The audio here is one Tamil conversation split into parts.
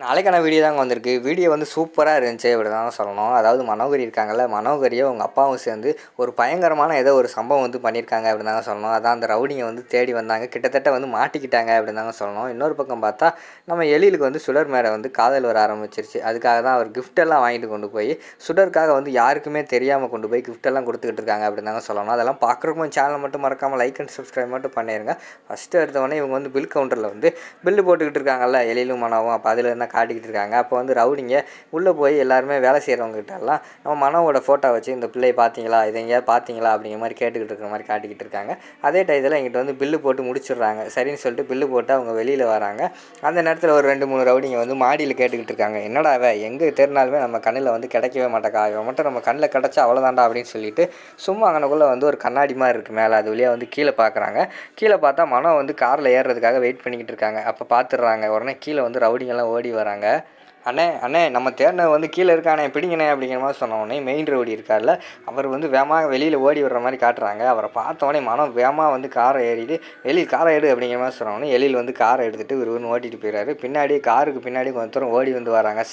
நாளைக்கான வீடியோ தாங்க வந்திருக்கு. வீடியோ வந்து சூப்பராக இருந்துச்சு அப்படி தாங்க சொல்லணும். அதாவது மனோகரி இருக்காங்கல்ல, மனோகரியும் அவங்க அப்பாவும் சேர்ந்து ஒரு பயங்கரமான ஏதோ ஒரு சம்பவம் வந்து பண்ணியிருக்காங்க அப்படின்னு தாங்க சொல்லணும். அதான் அந்த ரவுடிங்க வந்து தேடி வந்தாங்க, கிட்டத்தட்ட வந்து மாட்டிக்கிட்டாங்க அப்படின்னு தாங்க சொல்லணும். இன்னொரு பக்கம் பார்த்தா நம்ம எழிலுக்கு வந்து சுடர் மேலே வந்து காதல் வர ஆரம்பிச்சிருச்சு. அதுக்காக தான் அவர் கிஃப்டெல்லாம் வாங்கிட்டு கொண்டு போய் சுடருக்காக வந்து யாருக்குமே தெரியாமல் கொண்டு போய் கிஃப்டெல்லாம் கொடுத்துக்கிட்டு இருக்காங்க அப்படின்னு தாங்க சொல்லணும். அதெல்லாம் பார்க்குறக்கும் சேனலை மட்டும் மறக்காமல் லைக் அண்ட் சப்ஸ்கிரைப் மட்டும் பண்ணிடுங்க. ஃபஸ்ட்டு எடுத்தவொடனே இவங்க வந்து பில் கவுண்டரில் வந்து பில்லு போட்டுக்கிட்டு இருக்காங்கல்ல, எழிலும் மனோவும். அப்போ அதில் காட்டிக்கிட்டு இருக்காங்க. அப்போ வந்து ரவுடிங்க உள்ளே போய் எல்லாருமே வேலை செய்கிறவங்ககிட்டலாம் நம்ம மனோவோட ஃபோட்டோ வச்சு இந்த பிள்ளையை பார்த்தீங்களா, இதை எங்கேயாவது பார்த்தீங்களா அப்படிங்கிற மாதிரி கேட்டுக்கிட்டு இருக்கிற மாதிரி காட்டிக்கிட்டு இருக்காங்க. அதே டயத்தில் எங்கிட்ட வந்து பில்லு போட்டு முடிச்சிடுறாங்க. சரின்னு சொல்லிட்டு பில்லு போட்டு அவங்க வெளியில் வராங்க. அந்த நேரத்தில் ஒரு 2-3 ரவுடிங்க வந்து மாடியில் கேட்டுக்கிட்டு இருக்காங்க, என்னடா எங்கே தேடினாலுமே நம்ம கண்ணில் வந்து கிடைக்கவே மாட்டேக்கா, இவன் மட்டும் நம்ம கண்ணில் கிடச்சா அவ்வளோதாண்டா அப்படின்னு சொல்லிட்டு சும்மா அங்கனக்குள்ளே வந்து ஒரு கண்ணாடி மாதிரி இருக்குது மேலே, அது வழியாக வந்து கீழே பார்க்குறாங்க. கீழே பார்த்தா மனோ வந்து காரில் ஏறுறதுக்காக வெயிட் பண்ணிக்கிட்டு இருக்காங்க. அப்போ பார்த்துடுறாங்க. உடனே கீழே வந்து ரவுடிங்கெல்லாம் ஓடி வராங்க. அண்ணே அண்ணே நம்ம தேடினது வந்து கீழே இருக்கானே பிடிங்கண்ணே அப்படிங்கிற மாதிரி சொன்னோடனே மெயின் ரோடு இருக்கார்ல, அவர் வந்து வேகமாக வெளியில் ஓடி வர்ற மாதிரி காட்டுறாங்க. அவரை பார்த்தோடனே மனம் வேகமாக வந்து காரை ஏறிட்டு எழில் காரை எடு அப்படிங்கிற மாதிரி சொன்னோடனே எழில் வந்து காரை எடுத்துகிட்டு விறுவிறுன்னு ஓட்டிகிட்டு போயிடுறாரு. பின்னாடி காருக்கு பின்னாடி கொஞ்சம் தூரம் ஓடி வந்து வராங்க.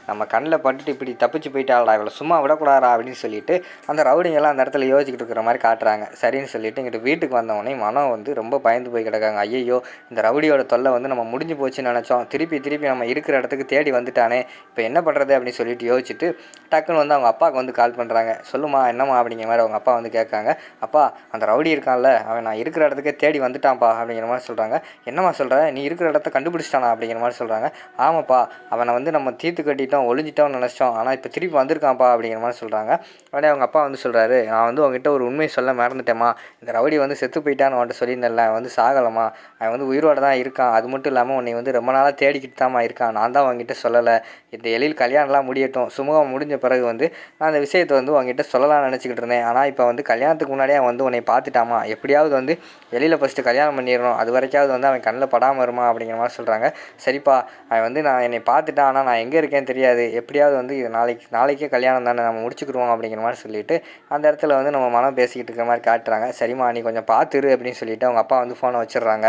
நம்ம கண்ணில் பட்டுட்டு இப்படி தப்பிச்சு போயிட்டாளா, இவ்வளோ சும்மா விடக்கூடாதா அப்படின்னு சொல்லிட்டு அந்த ரவுடிங்கெல்லாம் அந்த இடத்துல யோசிச்சுக்கிட்டு இருக்கிற மாதிரி காட்டுறாங்க. சரின்னு சொல்லிட்டு இங்கிட்ட வீட்டுக்கு வந்தவொடனே மனம் வந்து ரொம்ப பயந்து போய் கிடக்காங்க. ஐயோ இந்த ரவுடியோட தொல்லை வந்து நம்ம முடிஞ்சு போச்சுன்னு நினச்சோம், திருப்பி நம்ம இருக்கிற இடத்துக்கு தேடி வந்துட்டு இப்போ என்ன பண்ணுறது அப்படின்னு சொல்லிட்டு யோசிச்சுட்டு டக்குன்னு வந்து அவங்க அப்பாவுக்கு வந்து கால் பண்ணுறாங்க. சொல்லுமா என்னம்மா அப்படிங்கிற மாதிரி அவங்க அப்பா வந்து கேட்காங்க. அப்பா அந்த ரவுடி இருக்கான்ல, அவன் நான் இருக்கிற இடத்துக்கே தேடி வந்துட்டான்ப்பா அப்படிங்கிற மாதிரி சொல்கிறாங்க. என்னம்மா சொல்கிற, நீ இருக்கிற இடத்த கண்டுபிடிச்சிட்டானா அப்படிங்கிற மாதிரி சொல்கிறாங்க. ஆமாப்பா, அவனை வந்து நம்ம தீர்த்து கட்டிட்டோம் ஒளிஞ்சிட்டோம்னு நினச்சோம், ஆனால் இப்போ திருப்பி வந்திருக்கான்ப்பா அப்படிங்கிற மாதிரி சொல்கிறாங்க. உடனே அவங்க அப்பா வந்து சொல்கிறாரு, நான் வந்து உங்ககிட்ட ஒரு உண்மையை சொல்ல மறந்துட்டேம்மா, இந்த ரவுடி வந்து செத்து போயிட்டான்னு அவன்கிட்ட சொல்லியிருந்தேன்ல, வந்து சாகலம்மா, அவன் வந்து உயிரோடு தான் இருக்கான். அது மட்டும் இல்லாமல் உன்னை வந்து ரொம்ப நாளாக தேடிக்கிட்டு தான்மா இருக்கான், நான் தான் அவங்ககிட்ட சொல்லலை. இந்த எழில் கல்யாணம்லாம் முடியட்டும், சுமூகம் முடிஞ்ச பிறகு வந்து நான் அந்த விஷயத்தை வந்து உங்ககிட்ட சொல்லலாம்னு நினச்சிக்கிட்டு இருந்தேன். ஆனால் இப்போ வந்து கல்யாணத்துக்கு முன்னாடியே அவன் வந்து உன்னை பார்த்துட்டாமா, எப்படியாவது வந்து எழில ஃபஸ்ட்டு கல்யாணம் பண்ணிடணும், அது வரைக்காவது வந்து அவன் கண்ணில் படாமல் வருமா அப்படிங்கிற மாதிரி சொல்கிறாங்க. சரிப்பா, அவன் வந்து நான் என்னை பார்த்துட்டான், ஆனால் நான் எங்கே இருக்கேன்னு தெரியாது, எப்படியாவது வந்து இது நாளைக்கே கல்யாணம் தானே, நம்ம முடிச்சுக்கிடுவோம் அப்படிங்கிற மாதிரி சொல்லிவிட்டு அந்த இடத்துல வந்து நம்ம மனம் பேசிக்கிட்டு இருக்கிற மாதிரி காட்டுறாங்க. சரிம்மா நீ கொஞ்சம் பார்த்துரு அப்படின்னு சொல்லிவிட்டு அவங்க அப்பா வந்து ஃபோனை வச்சிடுறாங்க.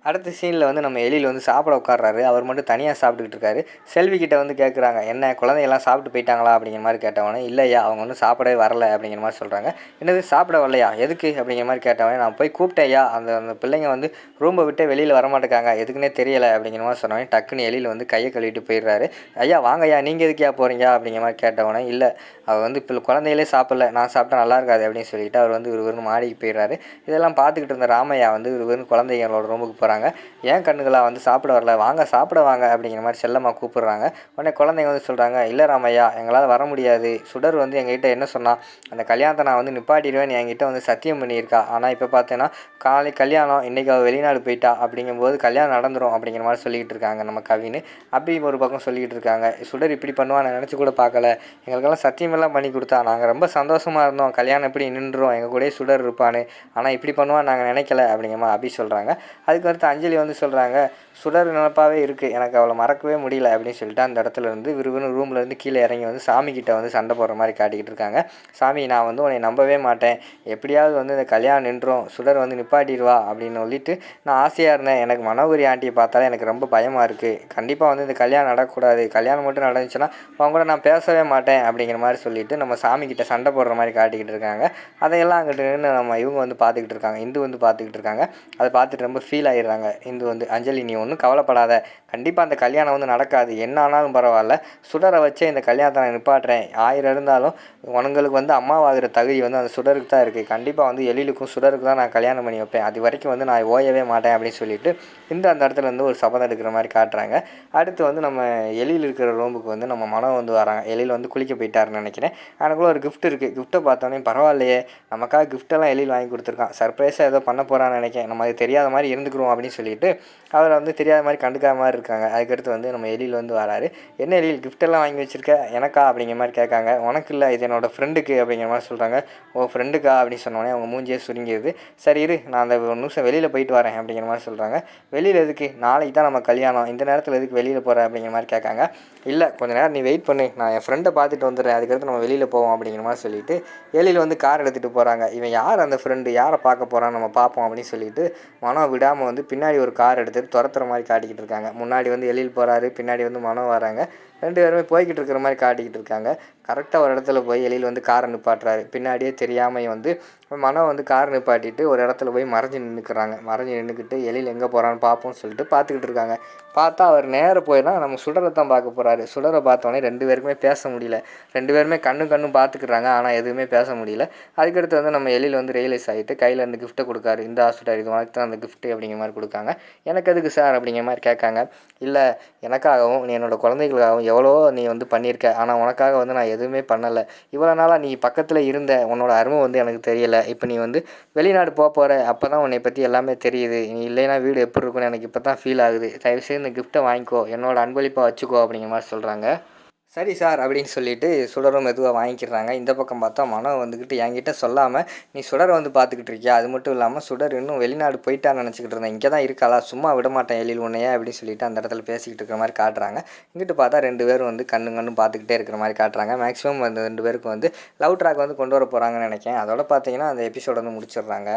அடுத்த சீனில் வந்து நம்ம எழில் வந்து சாப்பிட உட்கார்றாரு. அவர் மட்டும் தனியாக சாப்பிட்டுக்கிட்டு இருக்காரு. செல்வி கிட்ட வந்து கேட்குறாங்க, என்ன குழந்தையெல்லாம் சாப்பிட்டு போயிட்டாங்களா அப்படிங்கிற மாதிரி கேட்டவொடனே, இல்லையா அவங்க ஒன்றும் சாப்பிடவே வரல அப்படிங்கிற மாதிரி சொல்கிறாங்க. என்னது சாப்பிட வரலையா, எதுக்கு அப்படிங்கிற மாதிரி கேட்டவொடனே, நான் போய் கூப்பிட்டேயா, அந்த பிள்ளைங்க வந்து ரூமை விட்டு வெளியில் வரமாட்டேக்காங்க, எதுக்குன்னே தெரியலை அப்படிங்கிற மாதிரி சொன்னவொடனே டக்குன்னு எழில் வந்து கையை கழுவிட்டு போயிடுறாரு. ஐயா வாங்கய்யா, நீங்கள் எதுக்கியா போகிறீங்க அப்படிங்கிற மாதிரி கேட்டவொடனே, இல்லை அவர் வந்து இப்போ குழந்தைகளே சாப்பிடல, நான் சாப்பிட்டா நல்லா இருக்காது அப்படின்னு சொல்லிட்டு அவர் வந்து ஒரு மாடிக்கு போயிடுறாரு. இதெல்லாம் பார்த்துக்கிட்டு இருந்த ராமையா வந்து ஒரு குழந்தைங்களோட ரூமுக்கு போகிறாங்க. ஏன் கண்ணுகளா வந்து சாப்பிட வரல, வாங்க சாப்பிட வாங்க அப்படிங்கிற மாதிரி செல்லமாக கூப்பிடுறாங்க. உடனே குழந்தைங்க வந்து சொல்கிறாங்க, இல்லை ராமையா எங்களால் வர முடியாது, சுடர் வந்து எங்ககிட்ட என்ன சொன்னால், அந்த கல்யாணத்தை நான் வந்து நிப்பாட்டிடுவேன் என்கிட்ட வந்து சத்தியம் பண்ணியிருக்கா, ஆனால் இப்போ பார்த்தேன்னா காலை கல்யாணம், இன்றைக்கி அவள் வெளிநாடு போயிட்டா, அப்படிங்கும்போது கல்யாணம் நடந்துடும் அப்படிங்கிற மாதிரி சொல்லிக்கிட்டு இருக்காங்க நம்ம கவின்னு. அப்படி ஒரு பக்கம் சொல்லிக்கிட்டு இருக்காங்க, சுடர் இப்படி பண்ணுவான்னு நினச்சி கூட பார்க்கல, எங்களுக்கெல்லாம் சத்தியமெல்லாம் பண்ணி கொடுத்தா, நாங்கள் ரொம்ப சந்தோஷமாக இருந்தோம், கல்யாணம் எப்படி நின்றுடும், எங்கள் கூட சுடர் இருப்பான்னு, ஆனால் இப்படி பண்ணுவான்னு நாங்கள் நினைக்கல அப்படிங்கிற மாதிரி அப்படி சொல்கிறாங்க. அதுக்கு அடுத்து அஞ்சலி வந்து சொல்கிறாங்க, சுடர் நினப்பாகவே இருக்குது, எனக்கு அவளை மறக்கவே முடியல அப்படின்னு சொல்லிட்டு அந்த இடத்துல இருந்து விறுவிறு ரூம்லேருந்து கீழே இறங்கி வந்து சாமிக்கிட்ட வந்து சண்டை போடுற மாதிரி காட்டிக்கிட்டு இருக்காங்க. சாமி நான் வந்து உன்னை நம்பவே மாட்டேன், எப்படியாவது வந்து இந்த கல்யாணம் நின்றும், சுடர் வந்து நிப்பாட்டிடுவா அப்படின்னு சொல்லிட்டு நான் ஆசையாக இருந்தேன், எனக்கு மனோகரி ஆண்டியை பார்த்தாலே எனக்கு ரொம்ப பயமாக இருக்குது, கண்டிப்பாக வந்து இந்த கல்யாணம் நடக்கக்கூடாது, கல்யாணம் மட்டும் நடந்துச்சுன்னா அவங்க கூட நான் பேசவே மாட்டேன் அப்படிங்கிற மாதிரி சொல்லிட்டு நம்ம சாமிக்கிட்ட சண்டை போடுற மாதிரி காட்டிக்கிட்டு இருக்காங்க. அதையெல்லாம் அங்கிட்டு நின்று நம்ம இவங்க வந்து பார்த்துக்கிட்டு இருக்காங்க, இந்து வந்து பார்த்துக்கிட்டு இருக்காங்க. அதை பார்த்துட்டு ரொம்ப ஃபீல் ஆகிடுறாங்க. இந்து வந்து, அஞ்சலி நீ ஒன்றும் கவலைப்படாத, கண்டிப்பாக அந்த கல்யாணம் வந்து நடக்காது, என்ன ஆனாலும் பரவாயில்ல, சுடரை வச்சே இந்த கல்யாணத்தை நான் நிப்பாட்டுறேன், 1000 இருந்தாலும் உனங்களுக்கு வந்து அம்மாவாகிற தகுதி வந்து அந்த சுடருக்கு தான் இருக்குது, கண்டிப்பாக வந்து எழிலுக்கும் சுடருக்கு தான் நான் கல்யாணம் பண்ணி வைப்பேன், அது வரைக்கும் வந்து நான் ஓயவே மாட்டேன் அப்படின்னு சொல்லிட்டு இந்த அந்த இடத்துல வந்து ஒரு சபதம் எடுக்கிற மாதிரி காட்டுறாங்க. அடுத்து வந்து நம்ம எழில் இருக்கிற ரூமுக்கு வந்து நம்ம மனம் வந்து வராங்க. எழில் வந்து குளிக்க போயிட்டாருன்னு நினைக்கிறேன். எனக்குள்ள ஒரு கிஃப்ட் இருக்குது, கிஃப்ட்டை பார்த்தோன்னே பரவாயில்லையே, நமக்காக கிஃப்டெல்லாம் எழில் வாங்கி கொடுத்துருக்கான், சர்ப்ரைஸாக ஏதோ பண்ண போகிறான்னு நினைக்கிறேன், நம்ம அது தெரியாத மாதிரி இருந்துக்கிறோம் அப்படின்னு சொல்லிட்டு அவரை வந்து தெரியாத மாதிரி கண்டுக்காத மாதிரி இருக்காங்க. அதுக்கடுத்து வந்து நம்ம எழில் வந்து வராரு. என்ன எழில் கிஃப்டெல்லாம் வாங்கி வச்சுருக்க, எனக்கா அப்படிங்கிற மாதிரி கேட்காங்க. உனக்கு இல்லை, இது என்னோடய ஃப்ரெண்டுக்கு அப்படிங்கிற மாதிரி சொல்கிறாங்க. ஓ ஃப்ரெண்டுக்கா அப்படின்னு சொன்னோடனே அவங்க மூஞ்சியே சுருங்கிடுது. சரி இரு, நான் அந்த ஒரு நிமிஷம் வெளியில் போயிட்டு வரேன் அப்படிங்கிற மாதிரி சொல்கிறாங்க. வெளியில் எதுக்கு, நாளைக்கு தான் நம்ம கல்யாணம், இந்த நேரத்தில் எதுக்கு வெளியில் போகிற அப்படிங்கிற மாதிரி கேட்காங்க. இல்லை கொஞ்சம் நேரம் நீ வெயிட் பண்ணு, நான் என் ஃப்ரெண்டை பார்த்துட்டு வந்துடுறேன், அதுக்கடுத்து நம்ம வெளியில் போவோம் அப்படிங்கிற மாதிரி சொல்லிவிட்டு எழில் வந்து கார் எடுத்துகிட்டு போகிறாங்க. இவன் யார் அந்த ஃப்ரெண்டு, யாரை பார்க்க போகிறான்னு நம்ம பார்ப்போம் அப்படின்னு சொல்லிட்டு மனம் விடாமல் வந்து பின்னாடி ஒரு கார் எடுத்துகிட்டு துரத்துற மாதிரி காட்டிக்கிட்டு இருக்காங்க. முன்னாடி வந்து எழில் போகிறாரு, பின்னாடி வந்து மனோ வராங்க. 2 பேருமே போய்கிட்டு இருக்கிற மாதிரி காட்டிக்கிட்டு இருக்காங்க. கரெக்டாக ஒரு இடத்துல போய் எழில் வந்து காரை நிப்பாட்டுறாரு. பின்னாடியே தெரியாமல் வந்து மனோ வந்து கார் நிப்பாட்டிட்டு ஒரு இடத்துல போய் மறைஞ்சு நின்றுக்கிட்டு எழில் எங்கே போகிறான்னு பார்ப்போம்னு சொல்லிட்டு பார்த்துக்கிட்டு இருக்காங்க. பார்த்தா அவர் நேராக போய் தான் நம்ம சுடரை தான் பார்க்க போகிறாரு. சுடரை பார்த்தோன்னே 2 பேருக்குமே பேச முடியல. 2 பேருமே கண்ணும் பார்த்துக்கிறாங்க. ஆனால் எதுவுமே பேச முடியல. அதுக்கடுத்து வந்து நம்ம எழில் வந்து ரியலைஸ் ஆகிட்டு கையில் இருந்து கிஃப்ட்டை கொடுக்காரு. இந்த சுடர் இது உனக்கு தான் அந்த கிஃப்ட்டு அப்படிங்கிற மாதிரி கொடுக்காங்க. எனக்கு எதுக்கு சார் அப்படிங்கிற மாதிரி கேட்காங்க. இல்லை, எனக்காகவும் நீ என்னோடய குழந்தைகளுக்காகவும் எவ்வளோ நீ வந்து பண்ணியிருக்க. ஆனால் உனக்காக வந்து நான் எதுவுமே பண்ணலை. இவ்வளோ நாளாக நீ பக்கத்தில் இருந்த உன்னோட அருமை வந்து எனக்கு தெரியலை. இப்போ நீ வந்து வெளிநாடு போகிற அப்போ தான் உன்னை பற்றி எல்லாமே தெரியுது. நீ இல்லைன்னா வீடு எப்படி இருக்குன்னு எனக்கு இப்போ தான் ஃபீல் ஆகுது. தயவுசெய்து இந்த கிஃப்ட்டை வாங்கிக்கோ, என்னோட அன்பளிப்பாக வச்சுக்கோ அப்படிங்கிற மாதிரி சொல்கிறாங்க. சரி சார் அப்படின்னு சொல்லிட்டு சுடரும் மெதுவாக வாங்கிக்கிறாங்க. இந்த பக்கம் பார்த்தா மனோ வந்துக்கிட்டு என்கிட்ட சொல்லாமல் நீ சுடரை வந்து பார்த்துக்கிட்டு இருக்கியா, அது மட்டும் இல்லாமல் சுடர் இன்னும் வெளிநாடு போயிட்டான்னு நினச்சிக்கிட்டு இருந்தேன், இங்கே தான் இருக்காளா, சும்மா விட மாட்டேன் எழில் உன்னையே அப்படின்னு சொல்லிட்டு அந்த இடத்துல பேசிக்கிட்டு இருக்கிற மாதிரி காட்டுறாங்க. இங்கிட்டு பார்த்தா 2 பேரும் வந்து கண்ணு பார்த்துக்கிட்டே இருக்கிற மாதிரி காட்டுறாங்க. மேக்ஸிமம் அந்த 2 பேருக்கு வந்து லவ் ட்ராக் வந்து கொண்டு வர போகிறாங்கன்னு நினைக்கிறேன். அதோட பார்த்தீங்கன்னா அந்த எபிசோட வந்து முடிச்சிடுறாங்க.